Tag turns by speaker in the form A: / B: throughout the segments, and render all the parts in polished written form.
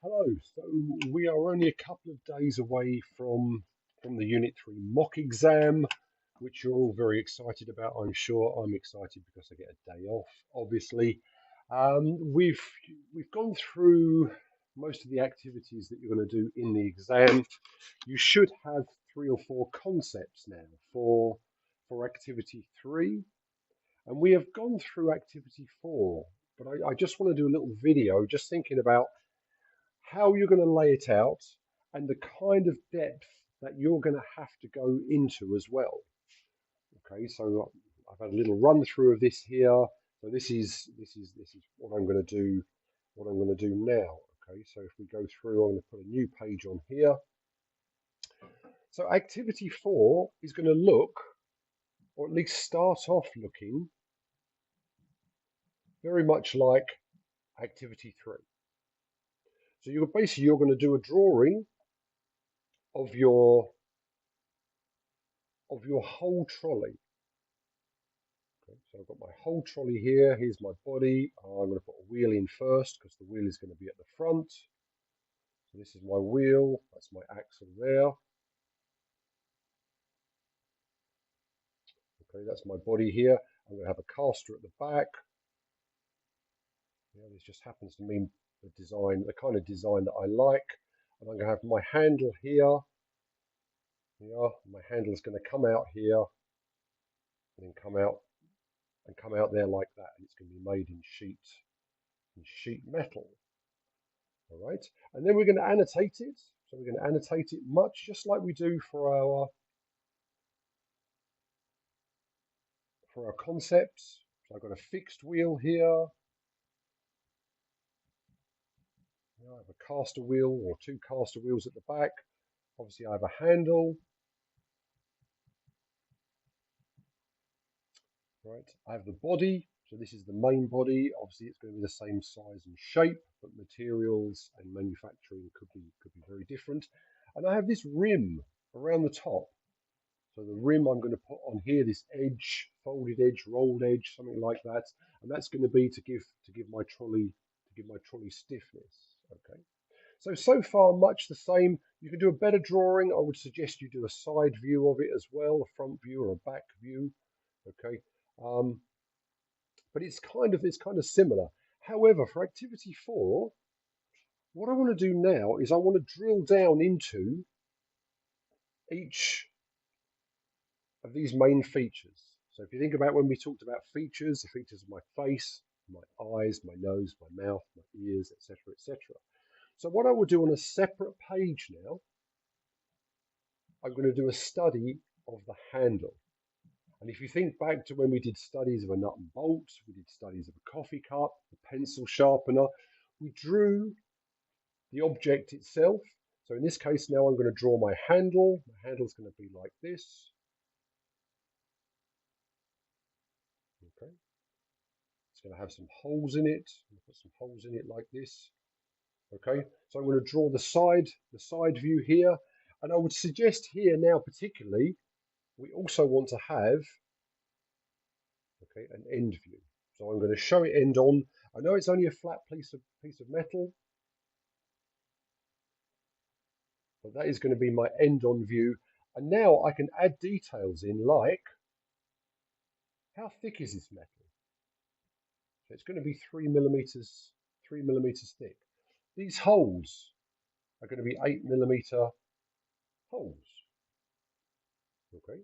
A: Hello. So we are only a couple of days away from the Unit 3 mock exam, which you're all very excited about. I'm sure I'm excited because I get a day off, obviously. We've gone through most of the activities that you're going to do in the exam. You should have three or four concepts now for activity 3, and we have gone through activity 4. But I just want to do a little video just thinking about how you're going to lay it out, and the kind of depth that you're going to have to go into as well. Okay, so I've had a little run through of this here. So this is what I'm going to do. What I'm going to do now. Okay, so if we go through, I'm going to put a new page on here. So activity 4 is going to look, or at least start off looking, very much like activity 3. So you're going to do a drawing of your whole trolley. Okay, so I've got my whole trolley here. Here's my body. I'm going to put a wheel in first because the wheel is going to be at the front. So this is my wheel. That's my axle there. Okay, that's my body here. I'm going to have a caster at the back. Yeah, this just happens to mean the kind of design that I like. And I'm going to have my handle here. Yeah, my handle is going to come out here and then come out there like that. And it's going to be made in sheet metal. All right, and then we're going to annotate it. So we're going to annotate it much just like we do for our concepts. So I've got a fixed wheel here. I have a caster wheel or two caster wheels at the back. Obviously I have a handle. Right, I have the body. So this is the main body. Obviously it's going to be the same size and shape, but materials and manufacturing could be very different. And I have this rim around the top. So the rim I'm going to put on here, this edge, folded edge, rolled edge, something like that, and that's going to be to give my trolley stiffness. Okay. So far much the same. You can do a better drawing. I would suggest you do a side view of it as well, a front view or a back view. Okay. Um, but it's kind of similar. However, for activity 4, what I want to do now is I want to drill down into each of these main features. So if you think about when we talked about features, the features of my face, my eyes, my nose, my mouth, my ears, etc., etc. So what I will do on a separate page now, I'm going to do a study of the handle. And if you think back to when we did studies of a nut and bolt, we did studies of a coffee cup, a pencil sharpener, we drew the object itself. So in this case now I'm going to draw my handle. My handle is going to be like this. Okay. It's going to have some holes in it. I'm going to put some holes in it like this. Okay, so I'm going to draw the side view here, and I would suggest here now particularly we also want to have an end view. So I'm going to show it end on. I know it's only a flat piece of metal, but that is going to be my end on view. And now I can add details in, like how thick is this metal? So it's going to be 3 millimeters thick. These holes are going to be 8 millimeter holes. Okay,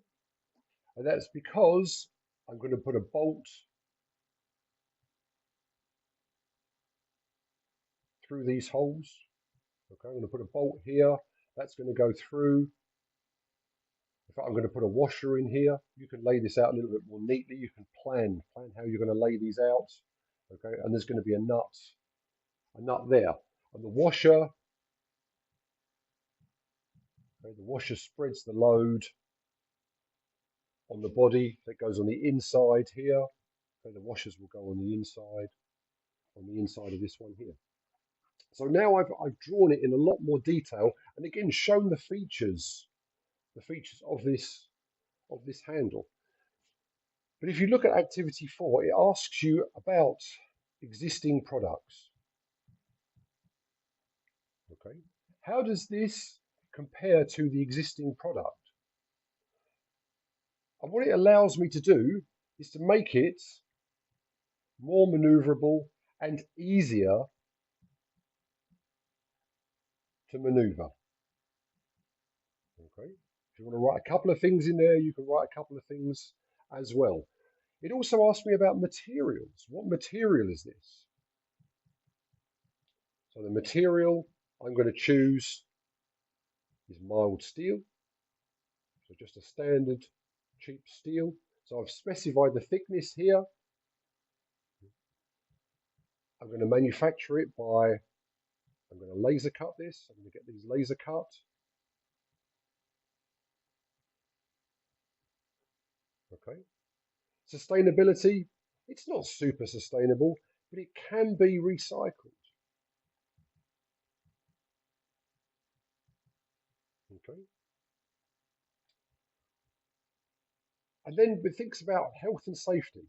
A: and that's because I'm going to put a bolt through these holes. Okay, I'm going to put a bolt here. That's going to go through. In fact, I'm going to put a washer in here. You can lay this out a little bit more neatly. You can plan how you're going to lay these out. Okay, and there's going to be a nut there. And the washer spreads the load on the body that goes on the inside here. Okay, the washers will go on the inside of this one here. So now I've drawn it in a lot more detail, and again shown the features of this handle. But if you look at activity 4, it asks you about existing products. Okay. How does this compare to the existing product? And what it allows me to do is to make it more maneuverable and easier to maneuver. Okay. If you want to write a couple of things in there, you can write a couple of things as well. It also asks me about materials. What material is this? So the material I'm going to choose is mild steel. So just a standard cheap steel. So I've specified the thickness here. I'm going to manufacture it by, I'm going to laser cut this. I'm going to get these laser cut. Okay. Sustainability, it's not super sustainable, but it can be recycled. Okay. And then it thinks about health and safety.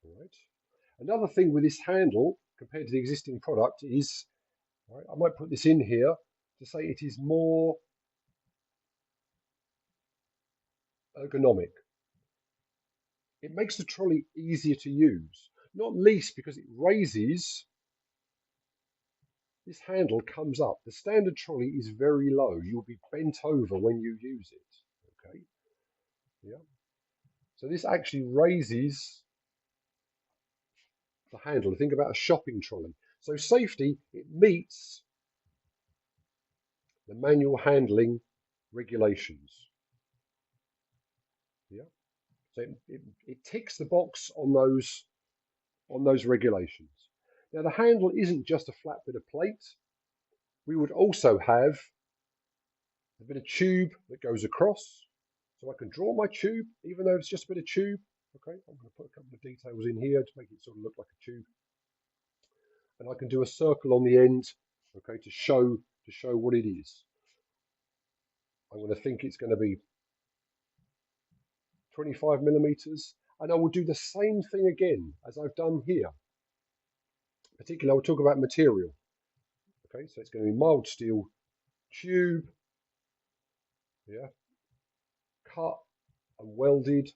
A: All right. Another thing with this handle compared to the existing product is, right, I might put this in here to say it is more ergonomic. It makes the trolley easier to use, not least because it raises, this handle comes up. The standard trolley is very low. You'll be bent over when you use it. Okay. Yeah. So this actually raises the handle. Think about a shopping trolley. So safety, it meets the manual handling regulations. Yeah. So it ticks the box on those regulations. Now the handle isn't just a flat bit of plate. We would also have a bit of tube that goes across. So I can draw my tube, even though it's just a bit of tube. Okay, I'm going to put a couple of details in here to make it sort of look like a tube. And I can do a circle on the end, okay, to show what it is. I'm going to think it's going to be 25 millimeters, and I will do the same thing again as I've done here. Particularly, I'll talk about material. Okay, so it's going to be mild steel tube, yeah, cut and welded.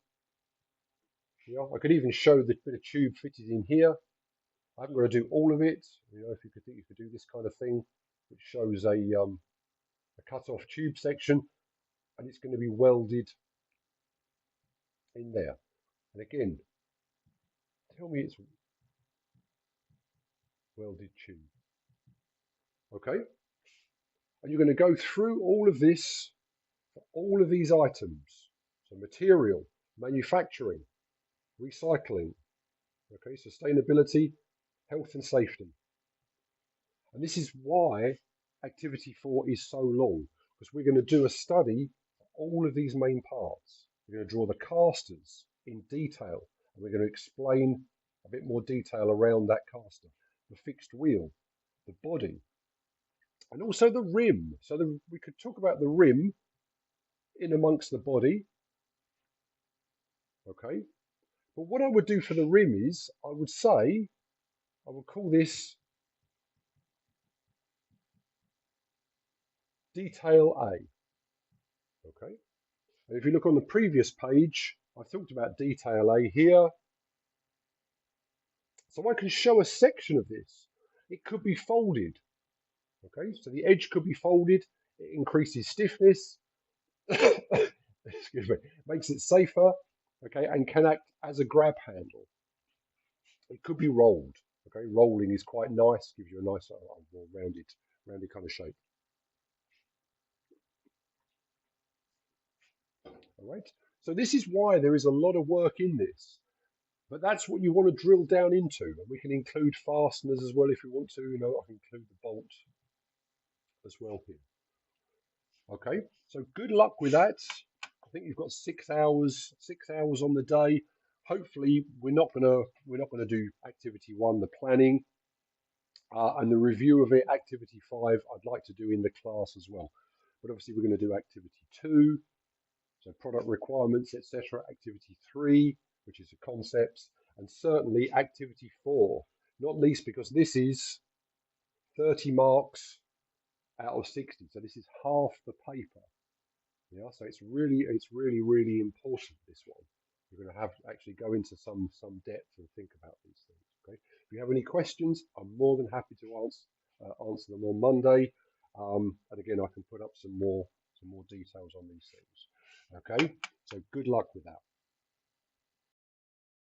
A: Yeah, I could even show the bit of tube fitted in here. I haven't got to do all of it. You know, if you could think you could do this kind of thing, which shows a cut-off tube section, and it's going to be welded in there. And again, tell me it's welded tube. Okay, and you're going to go through all of this for all of these items. So material, manufacturing, recycling, okay, sustainability, health and safety. And this is why activity 4 is so long, because we're going to do a study for all of these main parts. We're going to draw the casters in detail, and we're going to explain a bit more detail around that caster, the fixed wheel, the body, and also the rim. So we could talk about the rim in amongst the body, okay? But what I would do for the rim is, I would say, I would call this detail A, okay? And if you look on the previous page, I've talked about detail A here. So I can show a section of this. It could be folded, okay? So the edge could be folded. It increases stiffness, excuse me, makes it safer, okay, and can act as a grab handle. It could be rolled, okay? Rolling is quite nice, gives you a nice more rounded kind of shape. All right. So this is why there is a lot of work in this, but that's what you want to drill down into. And we can include fasteners as well if you want to. You know, I can include the bolt as well here. Okay. So good luck with that. I think you've got 6 hours on the day. Hopefully, we're not gonna do activity 1, the planning, and the review of it. Activity 5, I'd like to do in the class as well. But obviously, we're going to do activity 2. So product requirements, etc. Activity 3, which is the concepts, and certainly activity 4. not least because this is 30 marks out of 60. So this is half the paper. Yeah, so it's really important, this one. You're going to have to actually go into some depth and think about these things. Okay. If you have any questions, I'm more than happy to answer them on Monday. And again, I can put up some more details on these things. Okay. So good luck with that.